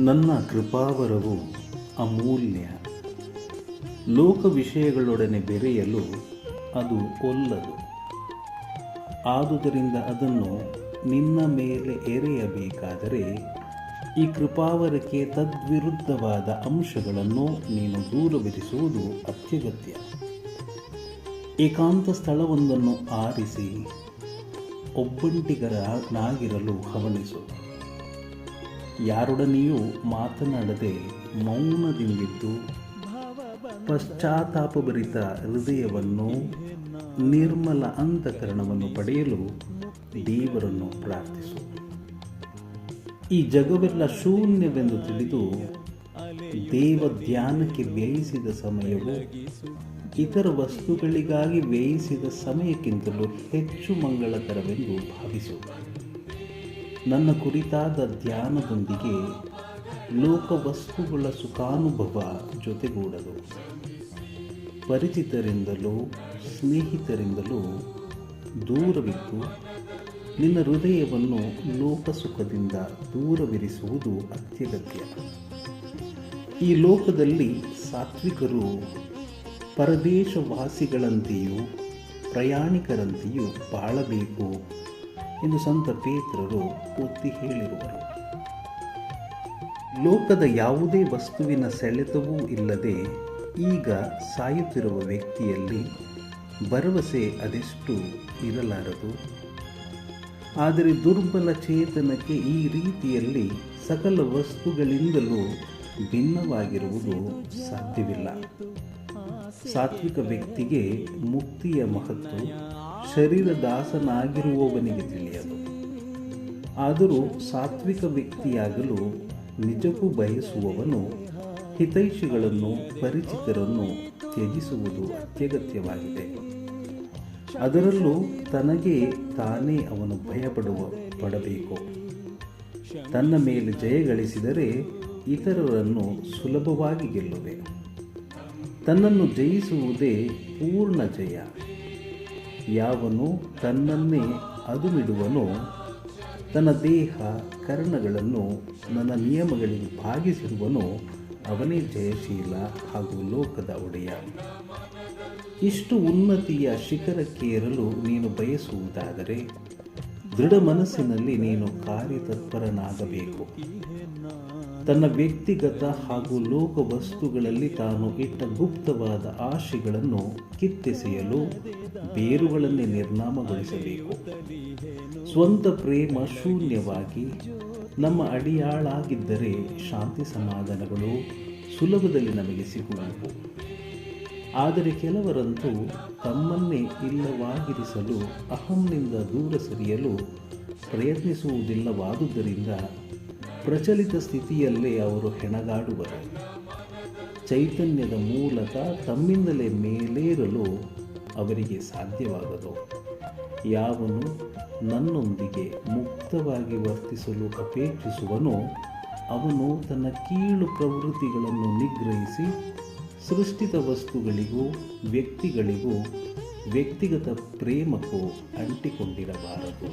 ನನ್ನ ಕೃಪಾವರವು ಅಮೂಲ್ಯ. ಲೋಕ ವಿಷಯಗಳೊಡನೆ ಬೆರೆಯಲು ಅದು ಒಲ್ಲದು. ಆದುದರಿಂದ ಅದನ್ನು ನಿನ್ನ ಮೇಲೆ ಎರೆಯಬೇಕಾದರೆ ಈ ಕೃಪಾವರಕ್ಕೆ ತದ್ವಿರುದ್ಧವಾದ ಅಂಶಗಳನ್ನು ನೀನು ದೂರವಿರಿಸುವುದು ಅತ್ಯಗತ್ಯ. ಏಕಾಂತ ಸ್ಥಳವೊಂದನ್ನು ಆರಿಸಿ ಒಬ್ಬಂಟಿಗರನಾಗಿರಲು ಹವಣಿಸು. ಯಾರೊಡನೆಯೂ ಮಾತನಾಡದೆ ಮೌನದಿಂದಿದ್ದು ಪಶ್ಚಾತ್ತಾಪಭರಿತ ಹೃದಯವನ್ನು, ನಿರ್ಮಲ ಅಂತಃಕರಣವನ್ನು ಪಡೆಯಲು ದೇವರನ್ನು ಪ್ರಾರ್ಥಿಸು. ಈ ಜಗವೆಲ್ಲ ಶೂನ್ಯವೆಂದು ತಿಳಿದು ದೇವ ಧ್ಯಾನಕ್ಕೆ ವ್ಯಯಿಸಿದ ಸಮಯವು ಇತರ ವಸ್ತುಗಳಿಗಾಗಿ ವ್ಯಯಿಸಿದ ಸಮಯಕ್ಕಿಂತಲೂ ಹೆಚ್ಚು ಮಂಗಳಕರವೆಂದು ಭಾವಿಸು. ನನ್ನ ಕುರಿತಾದ ಧ್ಯಾನದೊಂದಿಗೆ ಲೋಕ ವಸ್ತುಗಳ ಸುಖಾನುಭವ ಜೊತೆಗೂಡದು. ಪರಿಚಿತರಿಂದಲೂ ಸ್ನೇಹಿತರಿಂದಲೂ ದೂರವಿದ್ದು ನಿನ್ನ ಹೃದಯವನ್ನು ಲೋಕಸುಖದಿಂದ ದೂರವಿರಿಸುವುದು ಅತ್ಯಗತ್ಯ. ಈ ಲೋಕದಲ್ಲಿ ಸಾತ್ವಿಕರು ಪರದೇಶವಾಸಿಗಳಂತೆಯೂ ಪ್ರಯಾಣಿಕರಂತೆಯೂ ಬಾಳಬೇಕು ಎಂದು ಸಂತ ಪೇತ್ರರು ಒತ್ತಿ ಹೇಳಿರುವರು. ಲೋಕದ ಯಾವುದೇ ವಸ್ತುವಿನ ಸೆಳೆತವೂ ಇಲ್ಲದೆ ಈಗ ಸಾಯುತ್ತಿರುವ ವ್ಯಕ್ತಿಯಲ್ಲಿ ಭರವಸೆ ಅದೆಷ್ಟು ಇರಲಾರದು. ಆದರೆ ದುರ್ಬಲ ಚೇತನಕ್ಕೆ ಈ ರೀತಿಯಲ್ಲಿ ಸಕಲ ವಸ್ತುಗಳಿಂದಲೂ ಭಿನ್ನವಾಗಿರುವುದು ಸಾಧ್ಯವಿಲ್ಲ. ಸಾತ್ವಿಕ ವ್ಯಕ್ತಿಗೆ ಮುಕ್ತಿಯ ಮಹತ್ವ ಶರೀರ ದಾಸನಾಗಿರುವವನಿಗೆ ತಿಳಿಯದು. ಆದರೂ ಸಾತ್ವಿಕ ವ್ಯಕ್ತಿಯಾಗಲು ನಿಜಕ್ಕೂ ಬಯಸುವವನು ಹಿತೈಷಿಗಳನ್ನು, ಪರಿಚಿತರನ್ನು ತ್ಯಜಿಸುವುದು ಅತ್ಯಗತ್ಯವಾಗಿದೆ. ಅದರಲ್ಲೂ ತನಗೆ ತಾನೇ ಅವನು ಪಡಬೇಕು. ತನ್ನ ಮೇಲೆ ಜಯಗಳಿಸಿದರೆ ಇತರರನ್ನು ಸುಲಭವಾಗಿ ಗೆಲ್ಲುವೆ. ತನ್ನನ್ನು ಜಯಿಸುವುದೇ ಪೂರ್ಣ ಜಯ. ಯಾವನು ತನ್ನನ್ನೇ ಅದುಮಿಡುವನೋ, ತನ್ನ ದೇಹ ಕರ್ಣಗಳನ್ನು ನನ್ನ ನಿಯಮಗಳಿಗೆ ಭಾಗಿಸಿರುವನೋ ಅವನೇ ಜಯಶೀಲ ಹಾಗೂ ಲೋಕದ ಒಡೆಯ. ಇಷ್ಟು ಉನ್ನತಿಯ ಶಿಖರಕ್ಕೇರಲು ನೀನು ಬಯಸುವುದಾದರೆ ದೃಢ ಮನಸ್ಸಿನಲ್ಲಿ ನೀನು ಕಾರ್ಯತತ್ಪರನಾಗಬೇಕು. ತನ್ನ ವ್ಯಕ್ತಿಗತ ಹಾಗೂ ಲೋಕ ವಸ್ತುಗಳಲ್ಲಿ ತಾನು ಇಟ್ಟ ಗುಪ್ತವಾದ ಆಶೆಗಳನ್ನು ಕಿತ್ತೆಸೆಯಲು ಬೇರುಗಳನ್ನೇ ನಿರ್ನಾಮಗೊಳಿಸಬೇಕು. ಸ್ವಂತ ಪ್ರೇಮ ಶೂನ್ಯವಾಗಿ ನಮ್ಮ ಅಡಿಯಾಳಾಗಿದ್ದರೆ ಶಾಂತಿ ಸಮಾಧಾನಗಳು ಸುಲಭದಲ್ಲಿ ನಮಗೆ ಸಿಗುವವು. ಆದರೆ ಕೆಲವರಂತೂ ತಮ್ಮನ್ನೇ ಇಲ್ಲವಾಗಿರಿಸಲು ಅಹಂನಿಂದ ದೂರ ಸರಿಯಲು ಪ್ರಯತ್ನಿಸುವುದಿಲ್ಲವಾದುದರಿಂದ ಪ್ರಚಲಿತ ಸ್ಥಿತಿಯಲ್ಲೇ ಅವರು ಹೆಣಗಾಡುವರು. ಚೈತನ್ಯದ ಮೂಲಕ ತಮ್ಮಿಂದಲೇ ಮೇಲೇರಲು ಅವರಿಗೆ ಸಾಧ್ಯವಾಗದು. ಯಾವನು ನನ್ನೊಂದಿಗೆ ಮುಕ್ತವಾಗಿ ವರ್ತಿಸಲು ಅಪೇಕ್ಷಿಸುವನೋ ಅವನು ತನ್ನ ಕೀಳು ಪ್ರವೃತ್ತಿಗಳನ್ನು ನಿಗ್ರಹಿಸಿ ಸೃಷ್ಟಿತ ವಸ್ತುಗಳಿಗೂ ವ್ಯಕ್ತಿಗಳಿಗೂ ವ್ಯಕ್ತಿಗತ ಪ್ರೇಮಕ್ಕೂ ಅಂಟಿಕೊಂಡಿರಬಾರದು.